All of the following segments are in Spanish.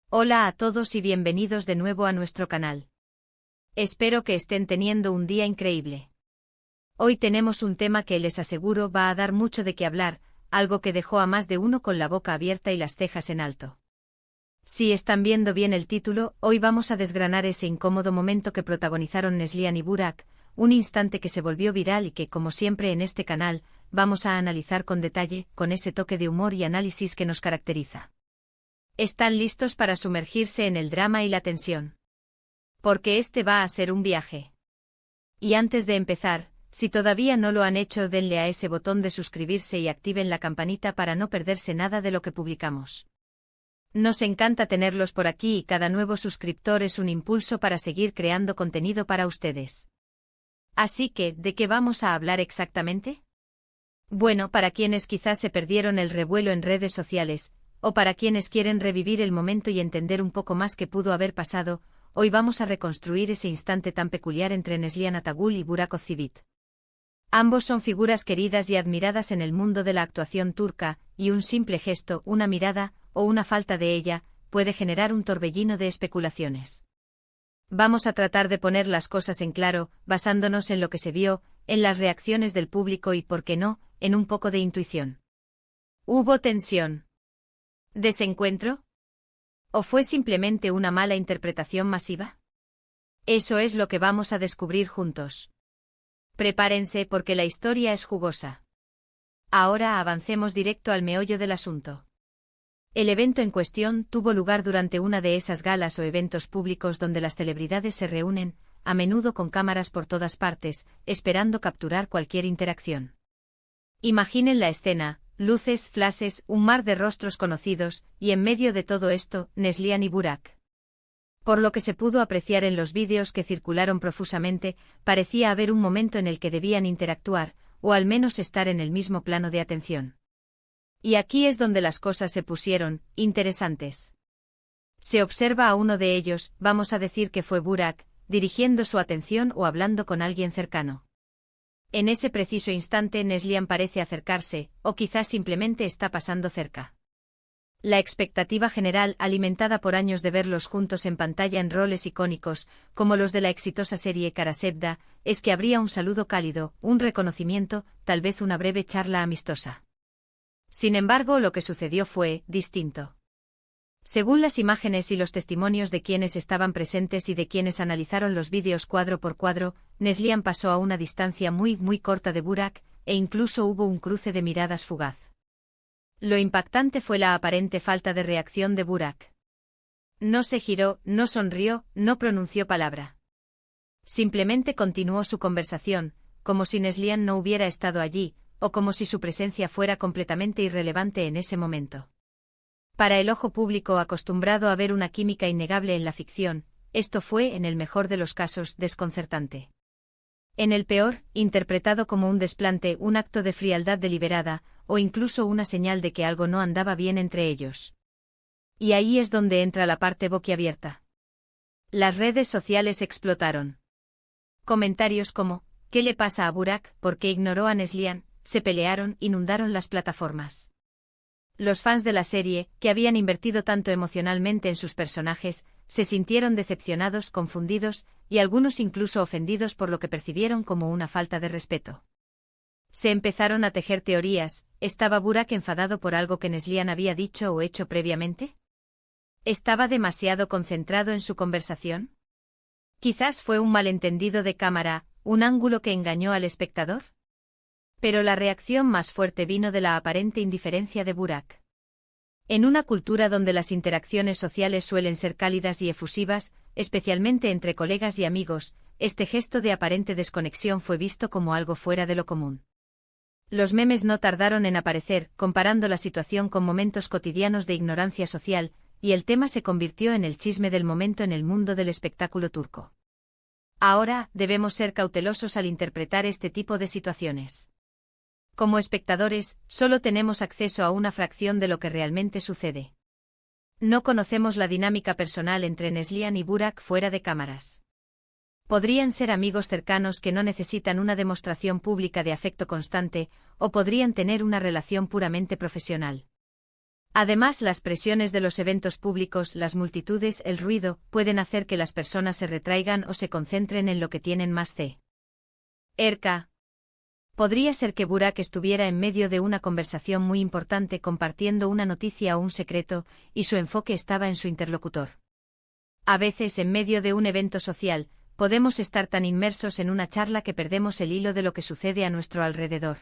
Hola a todos y bienvenidos de nuevo a nuestro canal. Espero que estén teniendo un día increíble. Hoy tenemos un tema que les aseguro va a dar mucho de qué hablar, algo que dejó a más de uno con la boca abierta y las cejas en alto. Si están viendo bien el título, hoy vamos a desgranar ese incómodo momento que protagonizaron Neslihan y Burak, un instante que se volvió viral y que, como siempre en este canal, vamos a analizar con detalle, con ese toque de humor y análisis que nos caracteriza. ¿Están listos para sumergirse en el drama y la tensión? Porque este va a ser un viaje. Y antes de empezar, si todavía no lo han hecho, denle a ese botón de suscribirse y activen la campanita para no perderse nada de lo que publicamos. Nos encanta tenerlos por aquí y cada nuevo suscriptor es un impulso para seguir creando contenido para ustedes. Así que, ¿de qué vamos a hablar exactamente? Bueno, para quienes quizás se perdieron el revuelo en redes sociales, o para quienes quieren revivir el momento y entender un poco más qué pudo haber pasado, hoy vamos a reconstruir ese instante tan peculiar entre Neslihan Atagul y Burak Özçivit. Ambos son figuras queridas y admiradas en el mundo de la actuación turca, y un simple gesto, una mirada, o una falta de ella, puede generar un torbellino de especulaciones. Vamos a tratar de poner las cosas en claro, basándonos en lo que se vio, en las reacciones del público y, por qué no, en un poco de intuición. ¿Hubo tensión? ¿Desencuentro? ¿O fue simplemente una mala interpretación masiva? Eso es lo que vamos a descubrir juntos. Prepárense porque la historia es jugosa. Ahora avancemos directo al meollo del asunto. El evento en cuestión tuvo lugar durante una de esas galas o eventos públicos donde las celebridades se reúnen, a menudo con cámaras por todas partes, esperando capturar cualquier interacción. Imaginen la escena. Luces, flashes, un mar de rostros conocidos, y en medio de todo esto, Neslihan y Burak. Por lo que se pudo apreciar en los vídeos que circularon profusamente, parecía haber un momento en el que debían interactuar, o al menos estar en el mismo plano de atención. Y aquí es donde las cosas se pusieron interesantes. Se observa a uno de ellos, vamos a decir que fue Burak, dirigiendo su atención o hablando con alguien cercano. En ese preciso instante Neslihan parece acercarse, o quizás simplemente está pasando cerca. La expectativa general, alimentada por años de verlos juntos en pantalla en roles icónicos, como los de la exitosa serie Kara Sevda, es que habría un saludo cálido, un reconocimiento, tal vez una breve charla amistosa. Sin embargo, lo que sucedió fue distinto. Según las imágenes y los testimonios de quienes estaban presentes y de quienes analizaron los vídeos cuadro por cuadro, Neslihan pasó a una distancia muy corta de Burak, e incluso hubo un cruce de miradas fugaz. Lo impactante fue la aparente falta de reacción de Burak. No se giró, no sonrió, no pronunció palabra. Simplemente continuó su conversación, como si Neslihan no hubiera estado allí, o como si su presencia fuera completamente irrelevante en ese momento. Para el ojo público acostumbrado a ver una química innegable en la ficción, esto fue, en el mejor de los casos, desconcertante. En el peor, interpretado como un desplante, un acto de frialdad deliberada, o incluso una señal de que algo no andaba bien entre ellos. Y ahí es donde entra la parte boquiabierta. Las redes sociales explotaron. Comentarios como, ¿qué le pasa a Burak? ¿Por qué ignoró a Neslihan? Se pelearon, inundaron las plataformas. Los fans de la serie, que habían invertido tanto emocionalmente en sus personajes, se sintieron decepcionados, confundidos, y algunos incluso ofendidos por lo que percibieron como una falta de respeto. Se empezaron a tejer teorías. ¿Estaba Burak enfadado por algo que Neslihan había dicho o hecho previamente? ¿Estaba demasiado concentrado en su conversación? Quizás fue un malentendido de cámara, un ángulo que engañó al espectador. Pero la reacción más fuerte vino de la aparente indiferencia de Burak. En una cultura donde las interacciones sociales suelen ser cálidas y efusivas, especialmente entre colegas y amigos, este gesto de aparente desconexión fue visto como algo fuera de lo común. Los memes no tardaron en aparecer, comparando la situación con momentos cotidianos de ignorancia social, y el tema se convirtió en el chisme del momento en el mundo del espectáculo turco. Ahora, debemos ser cautelosos al interpretar este tipo de situaciones. Como espectadores, solo tenemos acceso a una fracción de lo que realmente sucede. No conocemos la dinámica personal entre Neslihan y Burak fuera de cámaras. Podrían ser amigos cercanos que no necesitan una demostración pública de afecto constante, o podrían tener una relación puramente profesional. Además, las presiones de los eventos públicos, las multitudes, el ruido, pueden hacer que las personas se retraigan o se concentren en lo que tienen más cerca. Podría ser que Burak estuviera en medio de una conversación muy importante compartiendo una noticia o un secreto, y su enfoque estaba en su interlocutor. A veces, en medio de un evento social, podemos estar tan inmersos en una charla que perdemos el hilo de lo que sucede a nuestro alrededor.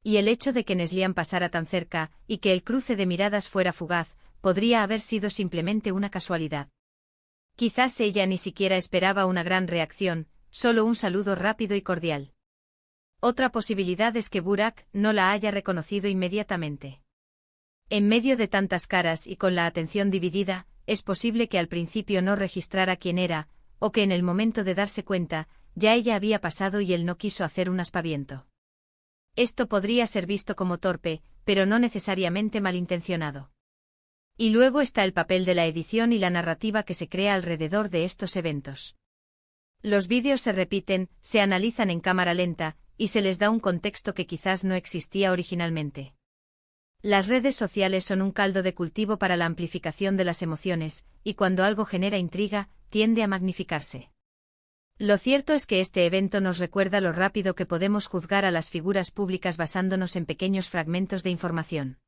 Y el hecho de que Neslihan pasara tan cerca, y que el cruce de miradas fuera fugaz, podría haber sido simplemente una casualidad. Quizás ella ni siquiera esperaba una gran reacción, solo un saludo rápido y cordial. Otra posibilidad es que Burak no la haya reconocido inmediatamente. En medio de tantas caras y con la atención dividida, es posible que al principio no registrara quién era, o que en el momento de darse cuenta, ya ella había pasado y él no quiso hacer un aspaviento. Esto podría ser visto como torpe, pero no necesariamente malintencionado. Y luego está el papel de la edición y la narrativa que se crea alrededor de estos eventos. Los vídeos se repiten, se analizan en cámara lenta, y se les da un contexto que quizás no existía originalmente. Las redes sociales son un caldo de cultivo para la amplificación de las emociones, y cuando algo genera intriga, tiende a magnificarse. Lo cierto es que este evento nos recuerda lo rápido que podemos juzgar a las figuras públicas basándonos en pequeños fragmentos de información.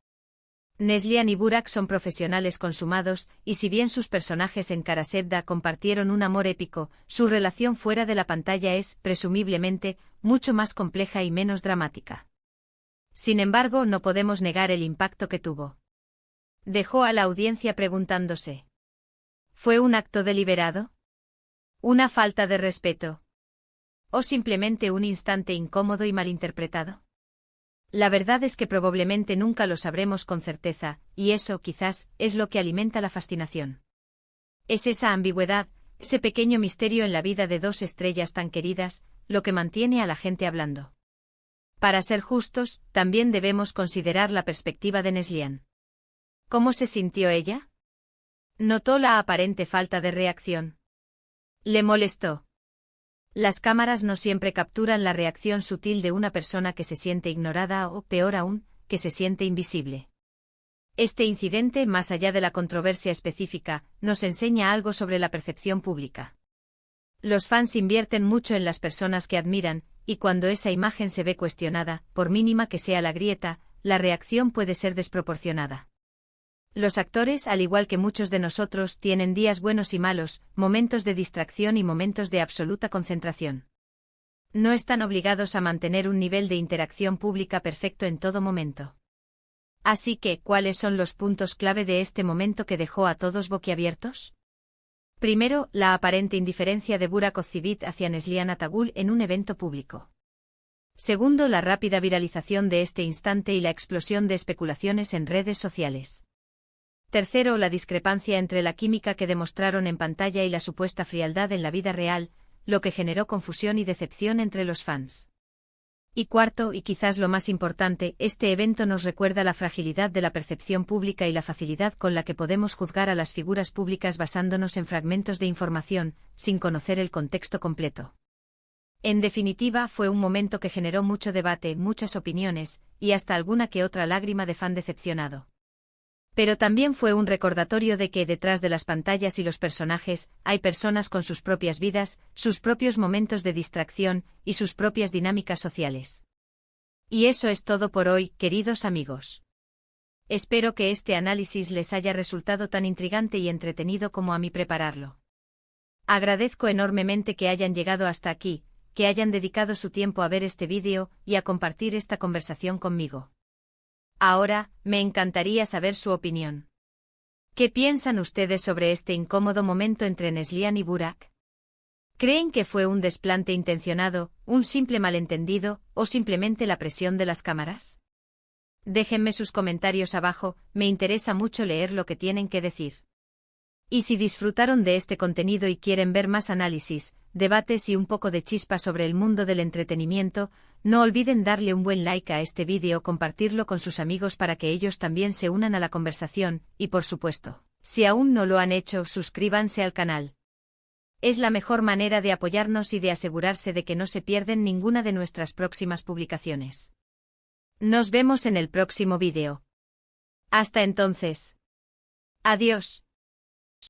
Neslihan y Burak son profesionales consumados, y si bien sus personajes en Karasevda compartieron un amor épico, su relación fuera de la pantalla es, presumiblemente, mucho más compleja y menos dramática. Sin embargo, no podemos negar el impacto que tuvo. Dejó a la audiencia preguntándose: ¿fue un acto deliberado? ¿Una falta de respeto? ¿O simplemente un instante incómodo y malinterpretado? La verdad es que probablemente nunca lo sabremos con certeza, y eso, quizás, es lo que alimenta la fascinación. Es esa ambigüedad, ese pequeño misterio en la vida de dos estrellas tan queridas, lo que mantiene a la gente hablando. Para ser justos, también debemos considerar la perspectiva de Neslihan. ¿Cómo se sintió ella? ¿Notó la aparente falta de reacción? ¿Le molestó? Las cámaras no siempre capturan la reacción sutil de una persona que se siente ignorada o, peor aún, que se siente invisible. Este incidente, más allá de la controversia específica, nos enseña algo sobre la percepción pública. Los fans invierten mucho en las personas que admiran, y cuando esa imagen se ve cuestionada, por mínima que sea la grieta, la reacción puede ser desproporcionada. Los actores, al igual que muchos de nosotros, tienen días buenos y malos, momentos de distracción y momentos de absoluta concentración. No están obligados a mantener un nivel de interacción pública perfecto en todo momento. Así que, ¿cuáles son los puntos clave de este momento que dejó a todos boquiabiertos? Primero, la aparente indiferencia de Burak Ozcivit hacia Neslihan Atagul en un evento público. Segundo, la rápida viralización de este instante y la explosión de especulaciones en redes sociales. Tercero, la discrepancia entre la química que demostraron en pantalla y la supuesta frialdad en la vida real, lo que generó confusión y decepción entre los fans. Y cuarto, y quizás lo más importante, este evento nos recuerda la fragilidad de la percepción pública y la facilidad con la que podemos juzgar a las figuras públicas basándonos en fragmentos de información, sin conocer el contexto completo. En definitiva, fue un momento que generó mucho debate, muchas opiniones, y hasta alguna que otra lágrima de fan decepcionado. Pero también fue un recordatorio de que detrás de las pantallas y los personajes, hay personas con sus propias vidas, sus propios momentos de distracción, y sus propias dinámicas sociales. Y eso es todo por hoy, queridos amigos. Espero que este análisis les haya resultado tan intrigante y entretenido como a mí prepararlo. Agradezco enormemente que hayan llegado hasta aquí, que hayan dedicado su tiempo a ver este vídeo y a compartir esta conversación conmigo. Ahora, me encantaría saber su opinión. ¿Qué piensan ustedes sobre este incómodo momento entre Neslihan y Burak? ¿Creen que fue un desplante intencionado, un simple malentendido, o simplemente la presión de las cámaras? Déjenme sus comentarios abajo, me interesa mucho leer lo que tienen que decir. Y si disfrutaron de este contenido y quieren ver más análisis, debates y un poco de chispa sobre el mundo del entretenimiento, no olviden darle un buen like a este vídeo o compartirlo con sus amigos para que ellos también se unan a la conversación, y por supuesto, si aún no lo han hecho, suscríbanse al canal. Es la mejor manera de apoyarnos y de asegurarse de que no se pierden ninguna de nuestras próximas publicaciones. Nos vemos en el próximo vídeo. Hasta entonces. Adiós.